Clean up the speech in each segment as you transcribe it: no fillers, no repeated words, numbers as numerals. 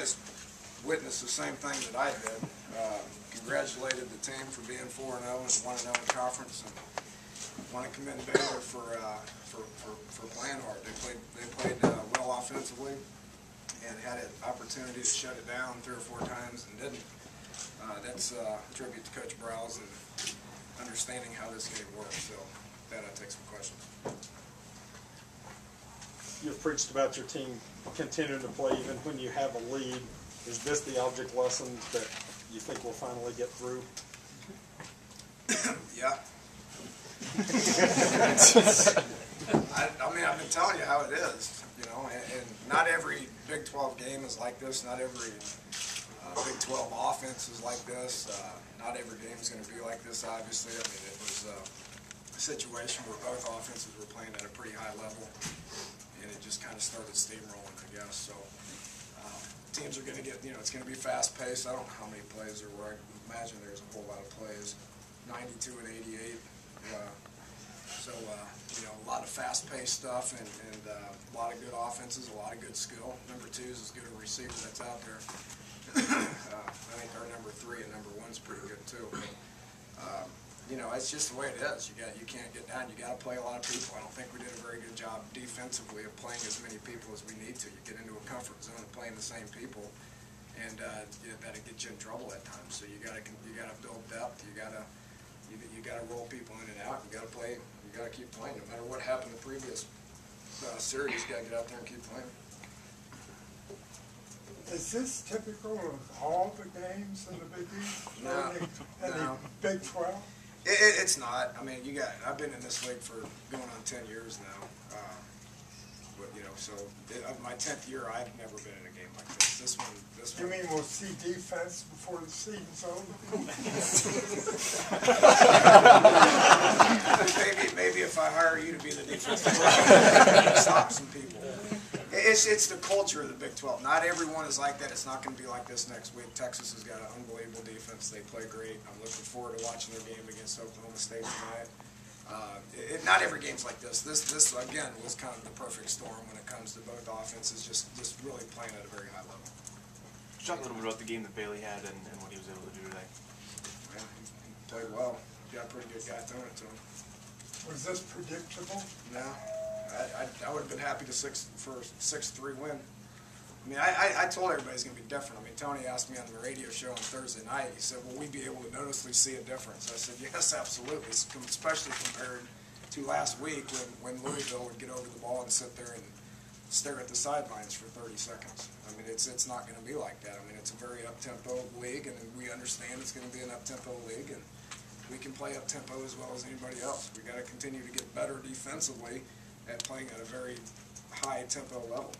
guys witnessed the same thing that I did. Congratulated the team for being 4-0 and 1-0 in conference, and want to commend Baylor for playing hard. They played well offensively and had an opportunity to shut it down 3 or 4 times and didn't. That's a tribute to Coach Browse and understanding how this game works. So with that, I take some questions. You've preached about your team continuing to play even when you have a lead. Is this the object lesson that you think we'll finally get through? Yeah. I mean, I've been telling you how it is, you know, and not every Big 12 game is like this. Not every Big 12 offense is like this. Not every game is going to be like this, obviously. I mean, it was a situation where both offenses were playing at a pretty high level, and it just kind of started steamrolling, I guess. So teams are going to get, you know, it's going to be fast-paced. I don't know how many plays there were. I imagine there's a whole lot of plays, 92 and 88. So, you know, a lot of fast-paced stuff and a lot of good offenses, a lot of good skill. Number 2 is as good a receiver that's out there. I think our number 3 and number 1 is pretty good too. You know, it's just the way it is. You can't get down. You got to play a lot of people. I don't think we did a very good job defensively of playing as many people as we need to. You get into a comfort zone of playing the same people, and that'll get you in trouble at times. So you got to build depth. You got to roll people in and out. You got to play. You got to keep playing no matter what happened the previous series. You got to get out there and keep playing. Is this typical of all the games in the Big East? No. Any Big 12? It's not. I mean, I've been in this league for going on 10 years now. But you know, so my 10th year, I've never been in a game like this. This one. You mean we'll see defense before the season's over? maybe if I hire you to be the defensive coordinator, stop some people. It's the culture of the Big 12. Not everyone is like that. It's not going to be like this next week. Texas has got an unbelievable defense. They play great. I'm looking forward to watching their game against Oklahoma State tonight. Not every game's like this. This again was kind of the perfect storm when it comes to both offenses, just really playing at a very high level. Talk a little bit about the game that Bailey had and what he was able to do today. Yeah, he played well. Got a pretty good guy throwing it to him. Was this predictable? No. I would have been happy for a 6-3 win. I mean, I told everybody it's going to be different. I mean, Tony asked me on the radio show on Thursday night, he said, will we be able to noticeably see a difference? I said, yes, absolutely, especially compared to last week when Louisville would get over the ball and sit there and stare at the sidelines for 30 seconds. I mean, it's not going to be like that. I mean, it's a very up-tempo league, and we understand it's going to be an up-tempo league, and we can play up-tempo as well as anybody else. We've got to continue to get better defensively at playing at a very high tempo level.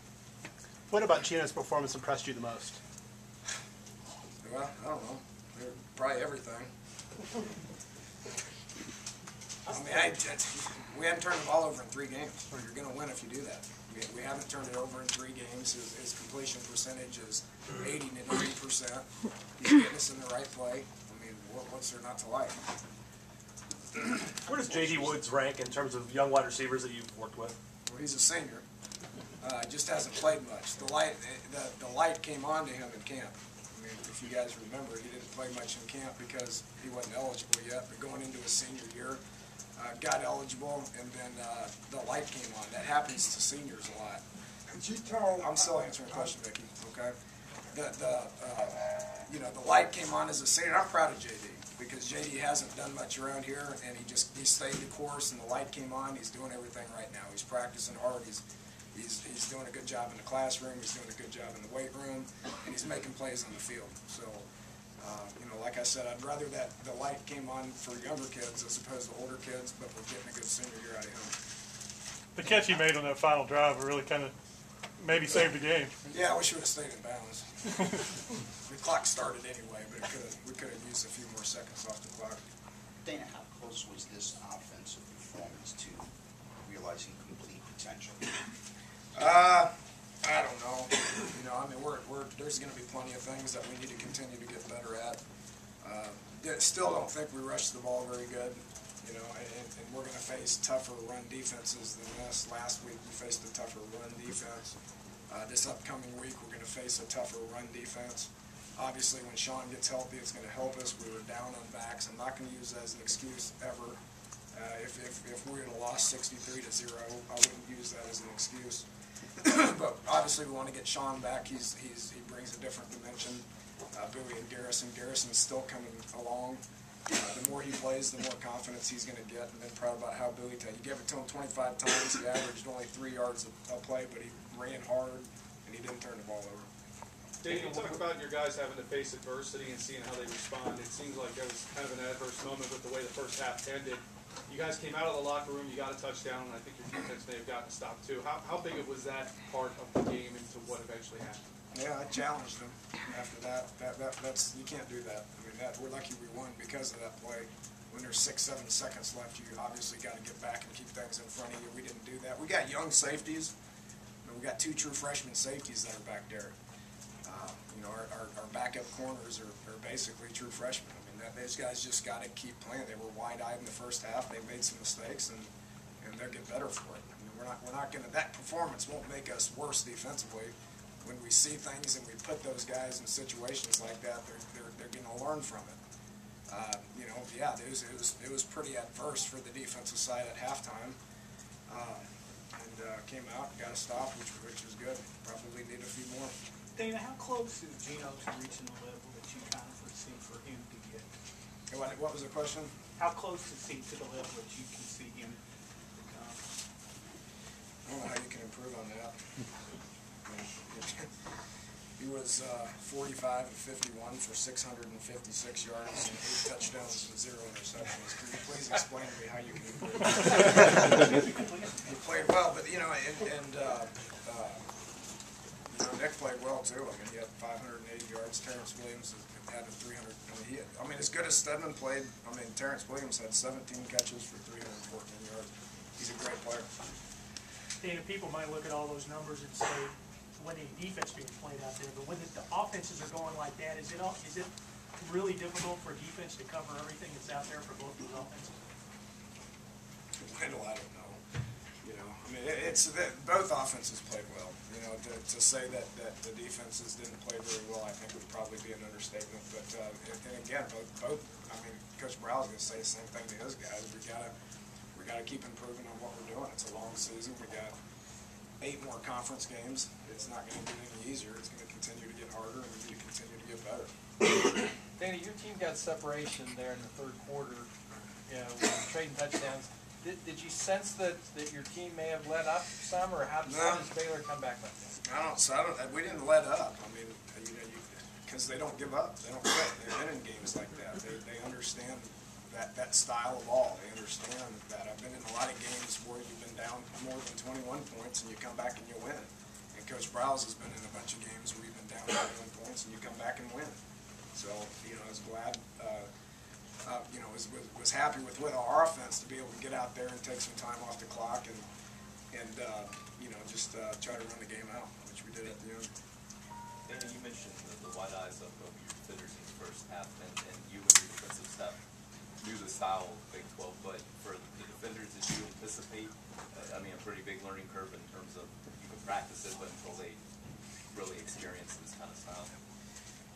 What about Gino's performance impressed you the most? Well, I don't know. Probably everything. I mean, we haven't turned the ball over in 3 games. You're going to win if you do that. We haven't turned it over in 3 games. His completion percentage is 80 to 90%. He's getting us in the right play. I mean, what's there not to like? Where does J.D. Woods rank in terms of young wide receivers that you've worked with? Well, he's a senior. Just hasn't played much. The light came on to him in camp. I mean, if you guys remember, he didn't play much in camp because he wasn't eligible yet. But going into his senior year, got eligible, and then the light came on. That happens to seniors a lot. Could you tell? I'm still answering a question, Vicki. Okay. You know, the light came on as a senior. I'm proud of J.D. because J.D. hasn't done much around here, and he stayed the course, and the light came on. He's doing everything right now. He's practicing hard. He's doing a good job in the classroom. He's doing a good job in the weight room, and he's making plays on the field. So, you know, like I said, I'd rather that the light came on for younger kids as opposed to older kids, but we're getting a good senior year out of him. The catch he made on that final drive really kind of maybe saved the game. Yeah, we should have stayed in bounds. The clock started anyway, but we could have used a few more seconds off the clock. Dana, how close was this offensive performance to realizing complete potential? I don't know. You know, I mean, there's going to be plenty of things that we need to continue to get better at. Still don't think we rushed the ball very good. You know, and we're going to face tougher run defenses than this. Last week we faced a tougher run defense. This upcoming week, we're going to face a tougher run defense. Obviously, when Sean gets healthy, it's going to help us. We were down on backs. I'm not going to use that as an excuse ever. If we would have lost 63-0, I wouldn't use that as an excuse. But obviously, we want to get Sean back. He brings a different dimension. Bowie and Garrison's still coming along. The more he plays, the more confidence he's going to get. And then proud about how Bowie, you gave it to him 25 times. He averaged only 3 yards a play, but he ran hard and he didn't turn the ball over. Dave, you talk about your guys having to face adversity and seeing how they respond. It seems like that was kind of an adverse moment with the way the first half ended. You guys came out of the locker room, you got a touchdown, and I think your defense may have gotten a stop too. How big was that part of the game into what eventually happened? Yeah, I challenged them after that. That's you can't do that. I mean, we're lucky we won because of that play. When there's 6-7 seconds left, you obviously got to get back and keep things in front of you. We didn't do that. We got young safeties. We got 2 true freshman safeties that are back there. Our backup corners are basically true freshmen. I mean, those guys just got to keep playing. They were wide-eyed in the first half. They made some mistakes, and they'll get better for it. I mean, we're not going to. That performance won't make us worse defensively. When we see things and we put those guys in situations like that, they're going to learn from it. Yeah, it was pretty adverse for the defensive side at halftime, and came out and got a stop, which was good. Probably need a few more. Dana, how close is Gino to reaching the level that you kind of foresee for him to get? What was the question? How close is he to the level that you can see him become? I don't know how you can improve on that. He was 45 and 51 for 656 yards and 8 touchdowns and 0 interceptions. Can you please explain to me how you can improve? He played well, but Nick played well too. I mean, he had 580 yards. Terrence Williams had 300. I mean, as good as Stedman played, I mean, Terrence Williams had 17 catches for 314 yards. He's a great player. Dana, people might look at all those numbers and say, when the defense being played out there, but when the offenses are going like that, is it really difficult for defense to cover everything that's out there for both those offenses? I don't know. I mean, both offenses played well. To say that the defenses didn't play very well, I think would probably be an understatement. But and again, both. I mean, Coach Brow's going to say the same thing to his guys. We gotta keep improving on what we're doing. It's a long season. We got 8 more conference games. It's not going to get any easier. It's going to continue to get harder, and we need to continue to get better. Dana, your team got separation there in the third quarter, trading touchdowns. Did you sense that your team may have let up some, or how does Baylor come back like that? We didn't let up. I mean, because they don't give up. They don't quit. They've been in games like that. They understand that style of ball. They understand that. I've been in a lot of games where you've been down more than 21 points and you come back and you win. And Coach Browse has been in a bunch of games where you've been down 21 points and you come back and win. So, I was glad, was happy with our offense to be able to get out there and take some time off the clock and just try to run the game out, which we did at the end. Dana, you mentioned the wide eyes of your defenders in the first half, and you and your defensive staff knew the style of Big 12, but for the defenders, did you anticipate, a pretty big learning curve in terms of you can practice it, but until they really experience this kind of style?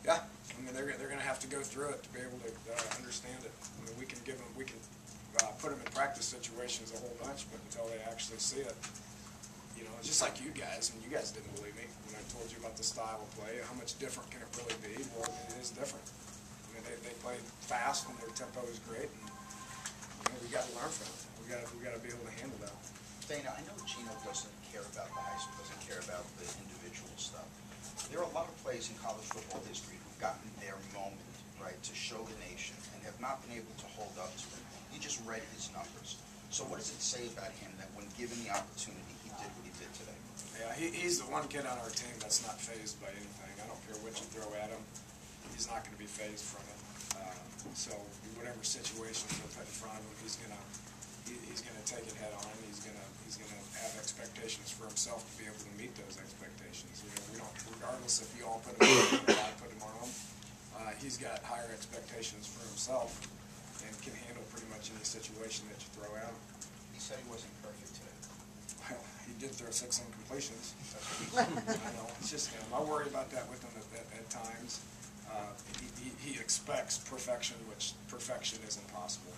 Yeah, I mean, they're going to have to go through it to be able to understand it. I mean, we can put them in practice situations a whole bunch, but until they actually see it, just like you guys, and you guys didn't believe me when I told you about the style of play, how much different can it really be? Well, it is different. I mean, they play fast and their tempo is great, and we got to learn from it. We got to be able to handle that. Dana, I know Gino doesn't care about the high school, doesn't care about the individual stuff. There are a lot of players in college football history who've gotten their moment, right, to show the nation and have not been able to hold up to it. You just read his numbers. So what does it say about him that when given the opportunity, he did what he did today? Yeah, he's the one kid on our team that's not fazed by anything. I don't care what you throw at him. He's not going to be fazed from it. So whatever situation you put in front of him, he's gonna take it head on. He's gonna have expectations for himself to be able to meet those expectations. We don't, regardless if you all put him on or I put him on him. He's got higher expectations for himself and can handle pretty much any situation that you throw at him. He said he wasn't perfect today. Well, he did throw 6 incompletions. I know, it's just him. I worry about that with him at times. He expects perfection, which perfection is impossible.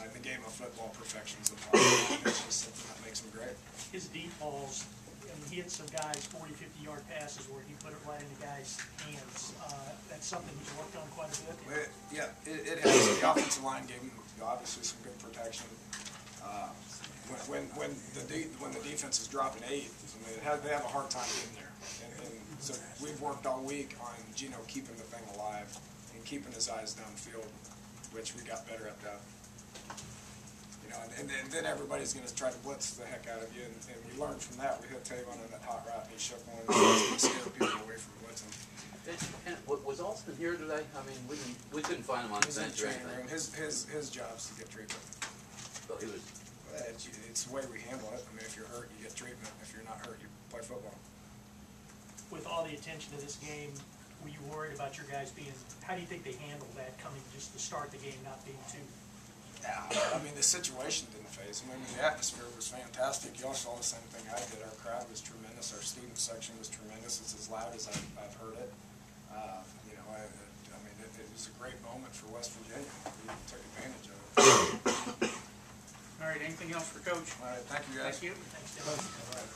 In the game of football, perfection is impossible. It's just something that makes him great. His deep balls, I mean, he hit some guys 40, 50-yard passes where he put it right in the guy's hands. That's something he's worked on quite a bit. It has. The offensive line gave him obviously some good protection. When the defense is dropping 8, I mean, they have a hard time getting there. And so we've worked all week on Gino keeping the thing alive and keeping his eyes downfield, which we got better at that. You know, and then everybody's going to try to blitz the heck out of you, and we learned from that. We hit Tavon on that hot route, and he shook one, and scared people away from blitzing. And was Alston here today? I mean, we couldn't find him on the He's in bench the or training room. anything. His job's to get treatment. So he was. It's the way we handle it. I mean, if you're hurt, you get treatment. If you're not hurt, you play football. With all the attention to this game, were you worried about your guys being, how do you think they handled that coming just to start the game not being too? I mean, the situation didn't faze him. I mean, the atmosphere was fantastic. You all saw the same thing I did. Our crowd was tremendous. Our student section was tremendous. It's as loud as I've heard it. You know, I mean, it was a great moment for West Virginia. We took advantage of it. All right, anything else for Coach? All right, thank you guys. Thank you. Thanks, Dave. All right.